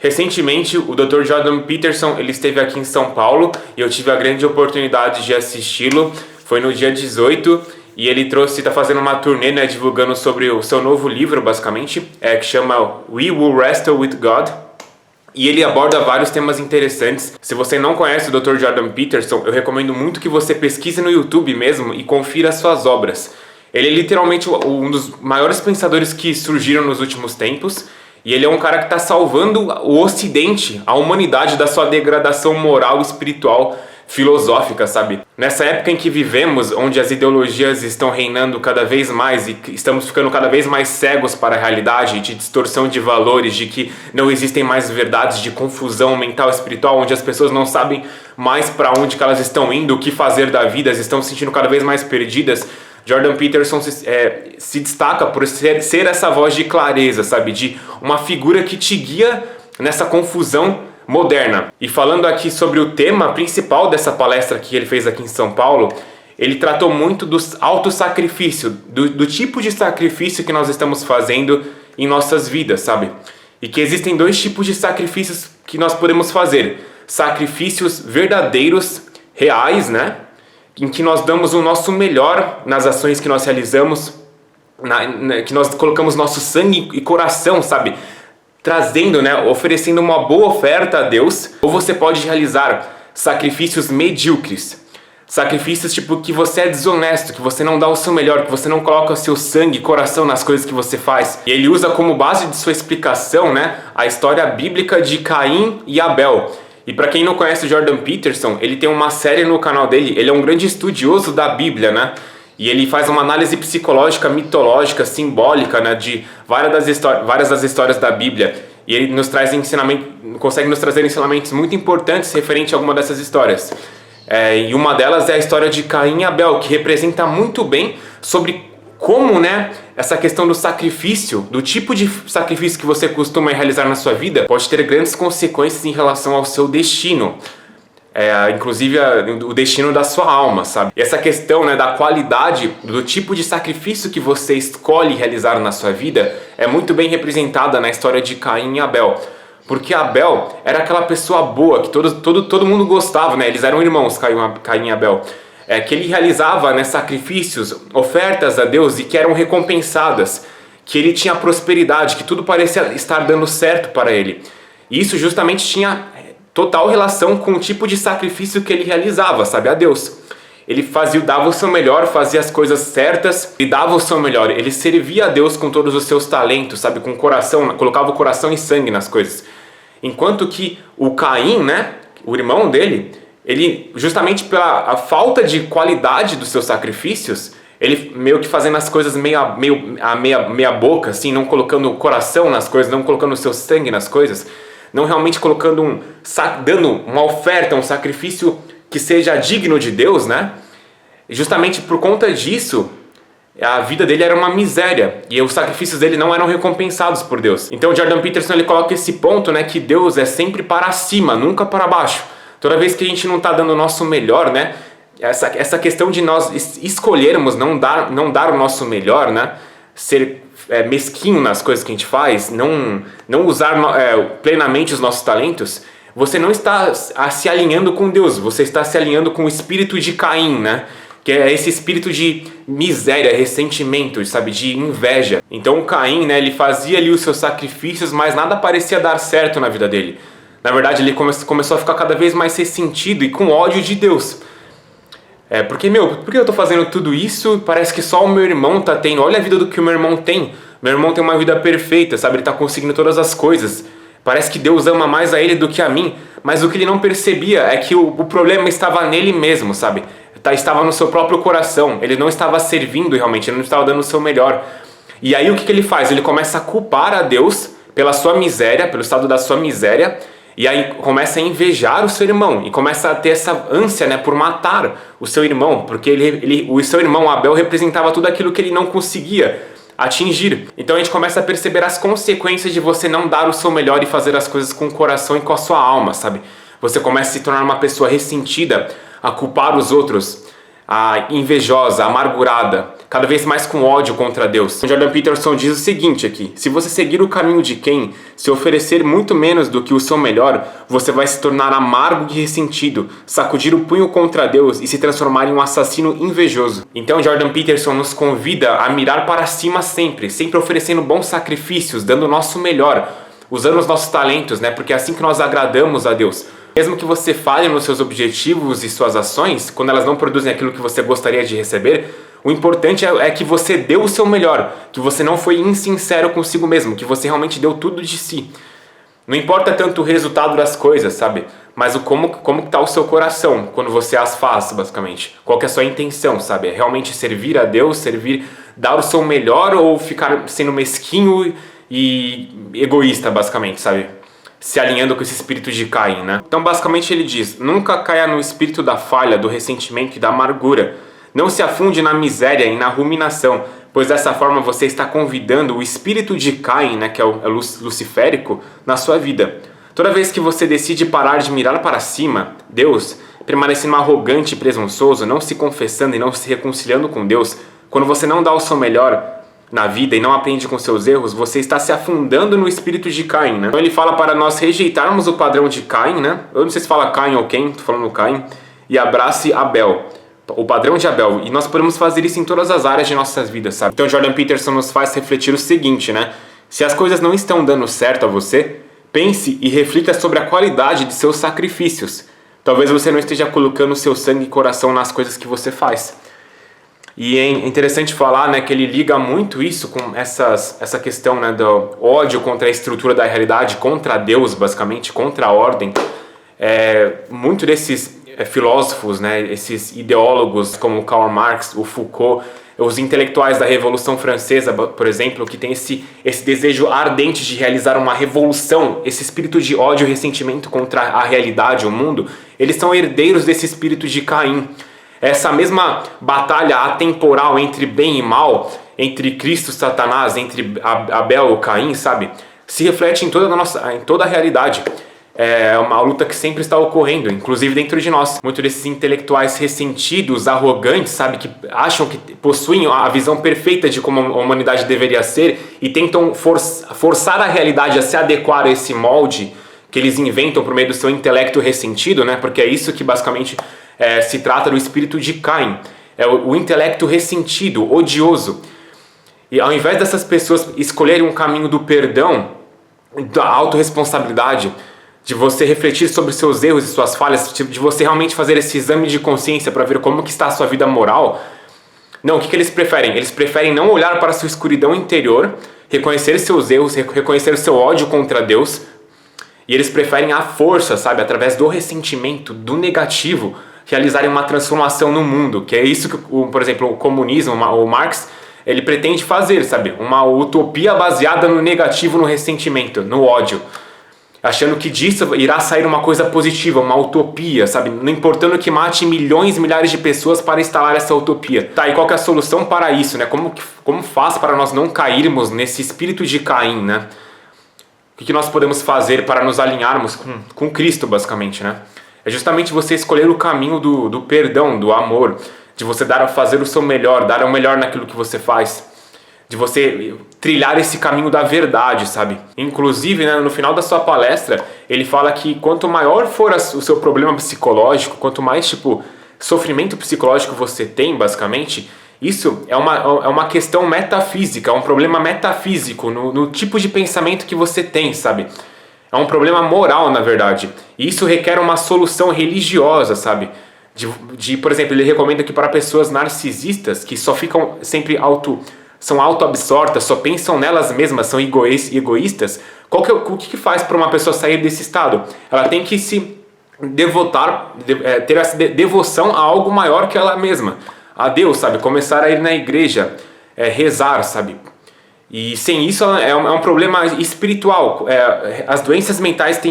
Recentemente, o Dr. Jordan Peterson ele esteve aqui em São Paulo e eu tive a grande oportunidade de assisti-lo. Foi no dia 18 e ele está fazendo uma turnê, né, divulgando sobre o seu novo livro, basicamente, que chama We Will Wrestle with God. E ele aborda vários temas interessantes. Se você não conhece o Dr. Jordan Peterson, eu recomendo muito que você pesquise no YouTube mesmo e confira as suas obras. Ele é literalmente um dos maiores pensadores que surgiram nos últimos tempos. E ele é um cara que está salvando o Ocidente, a humanidade, da sua degradação moral, espiritual, filosófica, sabe? Nessa época em que vivemos, onde as ideologias estão reinando cada vez mais e estamos ficando cada vez mais cegos para a realidade, de distorção de valores, de que não existem mais verdades, de confusão mental e espiritual, onde as pessoas não sabem mais para onde que elas estão indo, o que fazer da vida, estão se sentindo cada vez mais perdidas. Jordan Peterson se destaca por ser essa voz de clareza, sabe? De uma figura que te guia nessa confusão moderna. E falando aqui sobre o tema principal dessa palestra que ele fez aqui em São Paulo, ele tratou muito do autossacrifício, do tipo de sacrifício que nós estamos fazendo em nossas vidas, sabe? E que existem dois tipos de sacrifícios que nós podemos fazer. Sacrifícios verdadeiros, reais, né? Em que nós damos o nosso melhor nas ações que nós realizamos, que nós colocamos nosso sangue e coração, sabe? Trazendo, né? Oferecendo uma boa oferta a Deus. Ou você pode realizar sacrifícios medíocres. Sacrifícios tipo que você é desonesto, que você não dá o seu melhor, que você não coloca o seu sangue e coração nas coisas que você faz. E ele usa como base de sua explicação, né? A história bíblica de Caim e Abel. E para quem não conhece o Jordan Peterson, ele tem uma série no canal dele, ele é um grande estudioso da Bíblia, né? E ele faz uma análise psicológica, mitológica, simbólica, né, de várias das histórias da Bíblia. E ele consegue nos trazer ensinamentos muito importantes referente a alguma dessas histórias. E uma delas é a história de Caim e Abel, que representa muito bem sobre como, né, essa questão do sacrifício, do tipo de sacrifício que você costuma realizar na sua vida, pode ter grandes consequências em relação ao seu destino. Inclusive o destino da sua alma, sabe? E essa questão, né, da qualidade, do tipo de sacrifício que você escolhe realizar na sua vida é muito bem representada na história de Caim e Abel. Porque Abel era aquela pessoa boa que todo mundo gostava, né? Eles eram irmãos, Caim e Abel. Que ele realizava, né, sacrifícios, ofertas a Deus e que eram recompensadas, que ele tinha prosperidade, que tudo parecia estar dando certo para ele. E isso justamente tinha total relação com o tipo de sacrifício que ele realizava, sabe, a Deus. Ele dava o seu melhor, fazia as coisas certas e dava o seu melhor. Ele servia a Deus com todos os seus talentos, sabe, com o coração, colocava o coração e sangue nas coisas. Enquanto que o Caim, né, o irmão dele, ele, justamente pela falta de qualidade dos seus sacrifícios, ele meio que fazendo as coisas meia boca, assim, não colocando o coração nas coisas, não colocando o seu sangue nas coisas, não realmente colocando dando uma oferta, um sacrifício que seja digno de Deus, né? E justamente por conta disso, a vida dele era uma miséria e os sacrifícios dele não eram recompensados por Deus. Então Jordan Peterson ele coloca esse ponto, né, que Deus é sempre para cima, nunca para baixo. Toda vez que a gente não está dando o nosso melhor, né? Essa questão de nós escolhermos não dar o nosso melhor, né? Ser mesquinho nas coisas que a gente faz, não usar plenamente os nossos talentos, você não está se alinhando com Deus, você está se alinhando com o espírito de Caim, né? Que é esse espírito de miséria, ressentimento, sabe? De inveja. Então o Caim, né? Ele fazia ali os seus sacrifícios, mas nada parecia dar certo na vida dele. Na verdade, ele começou a ficar cada vez mais ressentido e com ódio de Deus. Por que eu tô fazendo tudo isso? Parece que só o meu irmão tá tendo. Olha a vida do que o meu irmão tem. Meu irmão tem uma vida perfeita, sabe? Ele tá conseguindo todas as coisas. Parece que Deus ama mais a ele do que a mim. Mas o que ele não percebia é que o problema estava nele mesmo, sabe? Estava no seu próprio coração. Ele não estava servindo realmente, ele não estava dando o seu melhor. E aí o que ele faz? Ele começa a culpar a Deus pela sua miséria, pelo estado da sua miséria. E aí começa a invejar o seu irmão e começa a ter essa ânsia, né, por matar o seu irmão, porque o seu irmão Abel representava tudo aquilo que ele não conseguia atingir. Então a gente começa a perceber as consequências de você não dar o seu melhor e fazer as coisas com o coração e com a sua alma, sabe? Você começa a se tornar uma pessoa ressentida, a culpar os outros, a invejosa, amargurada, cada vez mais com ódio contra Deus. Jordan Peterson diz o seguinte aqui: se você seguir o caminho de Caim, se oferecer muito menos do que o seu melhor, você vai se tornar amargo e ressentido, sacudir o punho contra Deus e se transformar em um assassino invejoso. Então Jordan Peterson nos convida a mirar para cima sempre oferecendo bons sacrifícios, dando o nosso melhor, usando os nossos talentos, né? Porque é assim que nós agradamos a Deus. Mesmo que você falhe nos seus objetivos e suas ações, quando elas não produzem aquilo que você gostaria de receber, o importante é que você deu o seu melhor, que você não foi insincero consigo mesmo, que você realmente deu tudo de si. Não importa tanto o resultado das coisas, sabe? Mas como está o seu coração quando você as faz, basicamente. Qual que é a sua intenção, sabe? É realmente servir a Deus, dar o seu melhor ou ficar sendo mesquinho e egoísta, basicamente, sabe? Se alinhando com esse espírito de Caim, né? Então, basicamente, ele diz: nunca caia no espírito da falha, do ressentimento e da amargura. Não se afunde na miséria e na ruminação, pois dessa forma você está convidando o espírito de Caim, né, que é o luciférico, na sua vida. Toda vez que você decide parar de mirar para cima, Deus, permanecendo arrogante e presunçoso, não se confessando e não se reconciliando com Deus, quando você não dá o seu melhor na vida e não aprende com seus erros, você está se afundando no espírito de Caim, né? Então ele fala para nós rejeitarmos o padrão de Caim, né? Eu não sei se fala Caim ou quem, tô falando Caim, e abrace Abel, o padrão de Abel. E nós podemos fazer isso em todas as áreas de nossas vidas, sabe? Então Jordan Peterson nos faz refletir o seguinte, né? Se as coisas não estão dando certo a você, pense e reflita sobre a qualidade de seus sacrifícios. Talvez você não esteja colocando seu sangue e coração nas coisas que você faz. E é interessante falar, né, que ele liga muito isso com essa questão, né, do ódio contra a estrutura da realidade, contra Deus, basicamente, contra a ordem. Muito desses filósofos, né, esses ideólogos como Karl Marx, o Foucault, os intelectuais da Revolução Francesa, por exemplo, que tem esse desejo ardente de realizar uma revolução, esse espírito de ódio e ressentimento contra a realidade, o mundo, eles são herdeiros desse espírito de Caim. Essa mesma batalha atemporal entre bem e mal, entre Cristo e Satanás, entre Abel e Caim, sabe? Se reflete em toda a realidade. É uma luta que sempre está ocorrendo, inclusive dentro de nós. Muitos desses intelectuais ressentidos, arrogantes, sabe? Que acham que possuem a visão perfeita de como a humanidade deveria ser e tentam forçar a realidade a se adequar a esse molde que eles inventam por meio do seu intelecto ressentido, né? Porque é isso que basicamente se trata do espírito de Caim. É o intelecto ressentido, odioso. E ao invés dessas pessoas escolherem um caminho do perdão, da autorresponsabilidade, de você refletir sobre seus erros e suas falhas, de você realmente fazer esse exame de consciência para ver como que está a sua vida moral, não, o que eles preferem? Eles preferem não olhar para a sua escuridão interior, reconhecer seus erros, reconhecer o seu ódio contra Deus, e eles preferem a força, sabe, através do ressentimento, do negativo, realizarem uma transformação no mundo, que é isso que, por exemplo, o comunismo, o Marx, ele pretende fazer, sabe? Uma utopia baseada no negativo, no ressentimento, no ódio. Achando que disso irá sair uma coisa positiva, uma utopia, sabe? Não importando que mate milhões, milhares de pessoas para instalar essa utopia. Tá, e qual que é a solução para isso, né? Como faz para nós não cairmos nesse espírito de Caim, né? O que nós podemos fazer para nos alinharmos com Cristo, basicamente, né? É justamente você escolher o caminho do perdão, do amor, de você fazer o seu melhor, dar o melhor naquilo que você faz, de você trilhar esse caminho da verdade, sabe? Inclusive, né, no final da sua palestra, ele fala que quanto maior for o seu problema psicológico, quanto mais, sofrimento psicológico você tem, basicamente, isso é uma questão metafísica, é um problema metafísico no tipo de pensamento que você tem, sabe? É um problema moral, na verdade. E isso requer uma solução religiosa, sabe? Por exemplo, ele recomenda que para pessoas narcisistas, que só ficam sempre são autoabsortas, só pensam nelas mesmas, são egoístas, o que faz para uma pessoa sair desse estado? Ela tem que se devotar, ter essa devoção a algo maior que ela mesma, a Deus, sabe? Começar a ir na igreja, rezar, sabe? E sem isso é um problema espiritual. As doenças mentais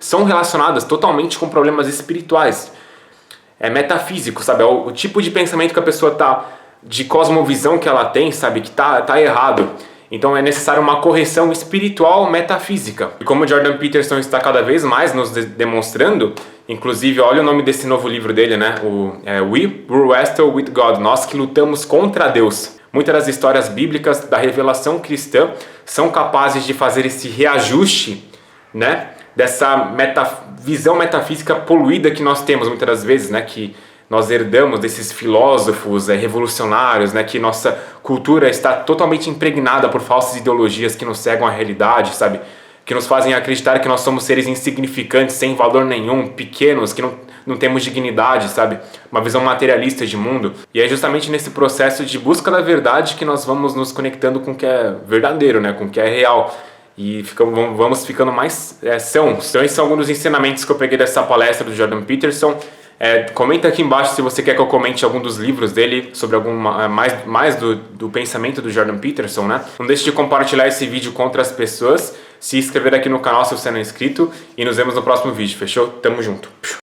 são relacionadas totalmente com problemas espirituais. É metafísico, sabe? É o tipo de pensamento que a pessoa tá, de cosmovisão que ela tem, sabe? Que tá errado. Então é necessário uma correção espiritual metafísica. E como o Jordan Peterson está cada vez mais nos demonstrando, inclusive olha o nome desse novo livro dele, né? We Wrestle with God, nós que lutamos contra Deus. Muitas das histórias bíblicas da revelação cristã são capazes de fazer esse reajuste, né? Dessa visão metafísica poluída que nós temos muitas das vezes, né? Que nós herdamos desses filósofos revolucionários, né? Que nossa cultura está totalmente impregnada por falsas ideologias que nos cegam a realidade, sabe? Que nos fazem acreditar que nós somos seres insignificantes, sem valor nenhum, pequenos, que não temos dignidade, sabe? Uma visão materialista de mundo. E é justamente nesse processo de busca da verdade que nós vamos nos conectando com o que é verdadeiro, né? Com o que é real. E vamos ficando mais sãos. Então esses são alguns dos ensinamentos que eu peguei dessa palestra do Jordan Peterson. Comenta aqui embaixo se você quer que eu comente algum dos livros dele sobre mais do pensamento do Jordan Peterson, né? Não deixe de compartilhar esse vídeo com outras pessoas, se inscrever aqui no canal se você não é inscrito e nos vemos no próximo vídeo, fechou? Tamo junto!